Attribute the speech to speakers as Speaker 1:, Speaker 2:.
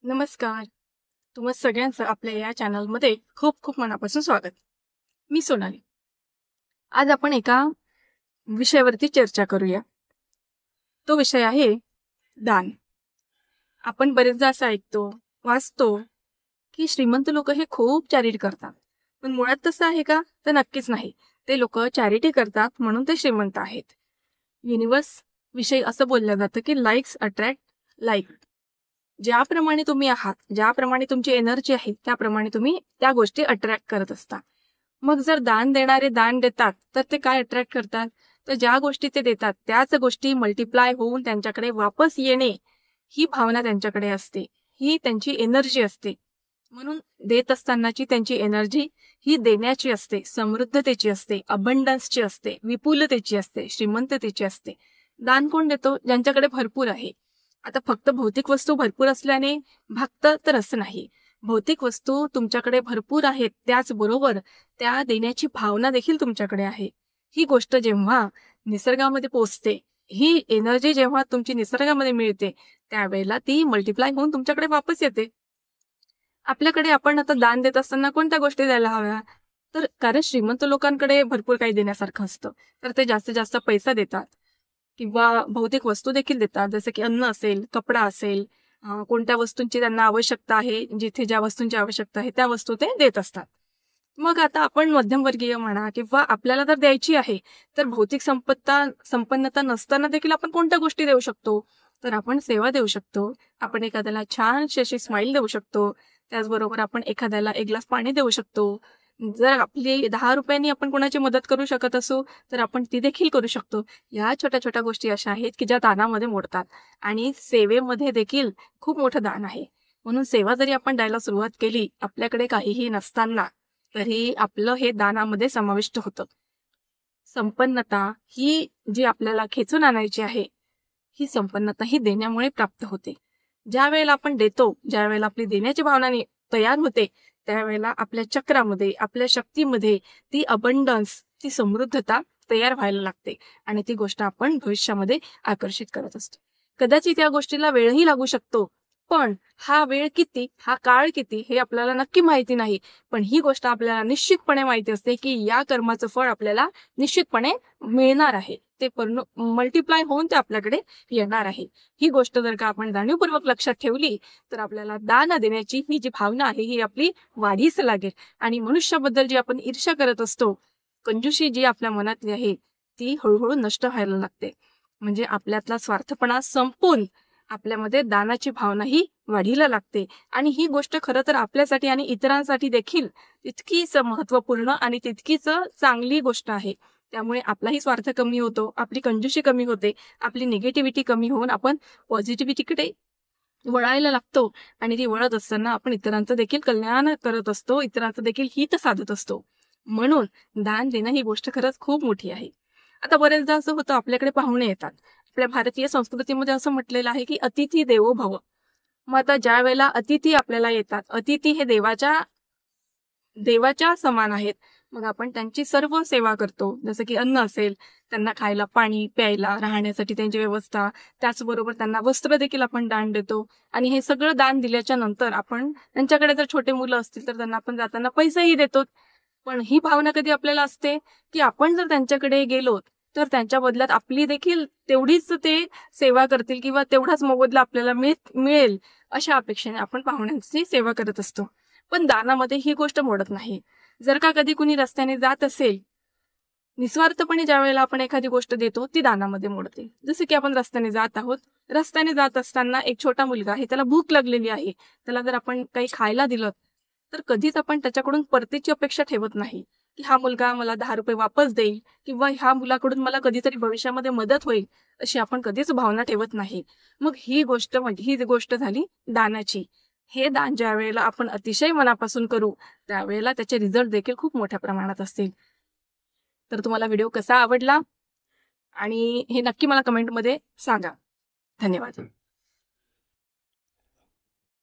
Speaker 1: नमस्कार. तुम्हा सगळ्यांचं आपल्या या चॅनलमध्ये खूप खूप मनापासून स्वागत. मी सोनाली. आज आपण एका विषयावरती चर्चा करूया. तो विषय आहे दान. आपण बरेचदा असं ऐकतो, वाचतो की श्रीमंत लोक हे खूप चॅरिटी करतात. पण मुळात तसं आहे का? तर नक्कीच नाही. ते लोक चॅरिटी करतात म्हणून ते श्रीमंत आहेत. युनिव्हर्स विषयी असं बोललं जातं की लाईक्स अट्रॅक्ट लाईक. ज्याप्रमाणे तुम्ही आहात, ज्याप्रमाणे तुमची एनर्जी आहे, त्याप्रमाणे तुम्ही त्या गोष्टी अट्रॅक्ट करत असता. मग जर दान देणारे दान देतात तर ते काय अट्रॅक्ट करतात? तर ज्या गोष्टी ते देतात त्याच गोष्टी मल्टिप्लाय होऊन त्यांच्याकडे वापस येणे, ही भावना त्यांच्याकडे असते, ही त्यांची एनर्जी असते. म्हणून देत असतानाची त्यांची एनर्जी ही देण्याची असते, समृद्धतेची असते, अबंडन्सची असते, विपुलतेची असते, श्रीमंततेची असते. दान कोण देतो? ज्यांच्याकडे भरपूर आहे. आता फक्त भौतिक वस्तू भरपूर असल्याने भागतं तर असं नाही. भौतिक वस्तू तुमच्याकडे भरपूर आहेत, त्याचबरोबर त्या देण्याची भावना देखील तुमच्याकडे आहे. ही गोष्ट जेव्हा निसर्गामध्ये पोचते, ही एनर्जी जेव्हा तुमची निसर्गामध्ये मिळते, त्यावेळेला ती मल्टिप्लाय होऊन तुमच्याकडे वापस येते. आपल्याकडे आपण आता दान देत असताना कोणत्या गोष्टी द्यायला हव्या? तर कारण श्रीमंत लोकांकडे भरपूर काही देण्यासारखं असतं, तर ते जास्तीत जास्त पैसा देतात किंवा भौतिक वस्तू देखील देतात, जसं की अन्न असेल, कपडा असेल, कोणत्या वस्तूंची त्यांना आवश्यकता आहे, जिथे ज्या वस्तूंची आवश्यकता आहे त्या वस्तू ते देत असतात. मग आता आपण मध्यमवर्गीय म्हणा किंवा आपल्याला तर द्यायची आहे, तर भौतिक संपन्नता नसताना देखील आपण कोणत्या गोष्टी देऊ शकतो? तर आपण सेवा देऊ शकतो, आपण एखाद्याला छानशी अशी स्माईल देऊ शकतो, त्याचबरोबर आपण एखाद्याला एक ग्लास पाणी देऊ शकतो. जर आपली 10 रुपयांनी आपण कोणाची मदत करू शकत असू तर आपण ती देखील करू शकतो. या छोट्या छोट्या गोष्टी अशा आहेत की ज्या दानामध्ये मोडतात आणि सेवेमध्ये देखील खूप मोठं दान आहे. म्हणून सेवा जरी आपण द्यायला सुरुवात केली आपल्याकडे काहीही नसताना, तरी आपलं हे दानामध्ये समाविष्ट होतं. संपन्नता ही जी आपल्याला खेचून आणायची आहे, ही संपन्नता ही देण्यामुळे प्राप्त होते. ज्या वेळेला आपण देतो, ज्या वेळेला आपली देण्याची भावना तयार होते, त्यावेळेला आपल्या चक्रामध्ये, आपल्या शक्तीमध्ये ती अबंडन्स, ती समृद्धता तयार व्हायला लागते आणि ती गोष्ट आपण भविष्यामध्ये आकर्षित करत असतो. कदाचित या गोष्टीला वेळही लागू शकतो, पण हा वेळ किती, हा काळ किती हे आपल्याला नक्की माहिती नाही. पण ही गोष्ट आपल्याला निश्चितपणे माहिती असते की या कर्माचं फळ आपल्याला निश्चितपणे मिळणार आहे. ते मल्टिप्लाय होऊन ते आपल्याकडे येणार आहे. ही गोष्ट जर का आपण जाणीवपूर्वक लक्षात ठेवली तर आपल्याला दान देण्याची ही जी भावना आहे ही आपली वाढीस लागेल आणि मनुष्याबद्दल जी आपण ईर्ष्या करत असतो, कंजूसी जी आपल्या मनातली आहे, ती हळूहळू नष्ट व्हायला लागते. म्हणजे आपल्यातला स्वार्थपणा संपून आपल्यामध्ये दानाची भावना ही वाढीला लागते आणि ही गोष्ट खरं तर आपल्यासाठी आणि इतरांसाठी देखील तितकीच महत्वपूर्ण आणि तितकीच चांगली गोष्ट आहे. त्यामुळे आपलाही स्वार्थ कमी होतो, आपली कंजूसी कमी होते, आपली निगेटिव्हिटी कमी होऊन आपण पॉझिटिव्हिटीकडे वळायला लागतो आणि ती वळत असताना आपण इतरांचं देखील कल्याण करत असतो, इतरांचं देखील हित साधत असतो. म्हणून दान देणं ही गोष्ट खरंच खूप मोठी आहे. आता बरेचदा असं होतं, आपल्याकडे पाहुणे येतात. आपल्या भारतीय संस्कृतीमध्ये असं म्हटलेलं आहे की अतिथी देवो भव. मग आता ज्या वेळेला अतिथी आपल्याला येतात, अतिथी हे देवाच्या समान आहेत. मग आपण त्यांची सर्व सेवा करतो, जसं की अन्न असेल, त्यांना खायला पाणी, प्यायला, राहण्यासाठी त्यांची व्यवस्था, त्याचबरोबर त्यांना वस्त्र देखील आपण दान देतो. आणि हे सगळं दान दिल्याच्या नंतर आपण त्यांच्याकडे जर छोटे मुलं असतील तर त्यांना आपण जाताना पैसेही देतो. पण ही भावना कधी आपल्याला असते की आपण जर त्यांच्याकडे गेलो तर त्यांच्या बदल्यात आपली देखील तेवढीच ते सेवा करतील किंवा तेवढाच मोबदला आपल्याला मिळेल, अशा अपेक्षेने आपण पाहुण्यांची सेवा करत असतो. पण दानामध्ये ही गोष्ट मोडत नाही. जर का कधी कुणी रस्त्याने जात असेल, निस्वार्थपणे ज्या वेळेला आपण एखादी गोष्ट देतो ती दानामध्ये मोडते. जसं की आपण रस्त्याने जात आहोत, रस्त्याने जात असताना एक छोटा मुलगा आहे, त्याला भूक लागलेली आहे, त्याला जर आपण काही खायला दिलं तर कधीच आपण त्याच्याकडून परतीची अपेक्षा ठेवत नाही की हा मुलगा मला 10 रुपये वापस देईल किंवा ह्या मुलाकडून मला कधीतरी भविष्यामध्ये मदत होईल, अशी आपण कधीच भावना ठेवत नाही. मग ही गोष्ट झाली दानाची. हे दान ज्या वेळेला आपण अतिशय मनापासून करू त्यावेळेला त्याचे रिझल्ट देखील खूप मोठ्या प्रमाणात असतील. तर तुम्हाला व्हिडिओ कसा आवडला आणि हे नक्की मला कमेंटमध्ये सांगा. धन्यवाद.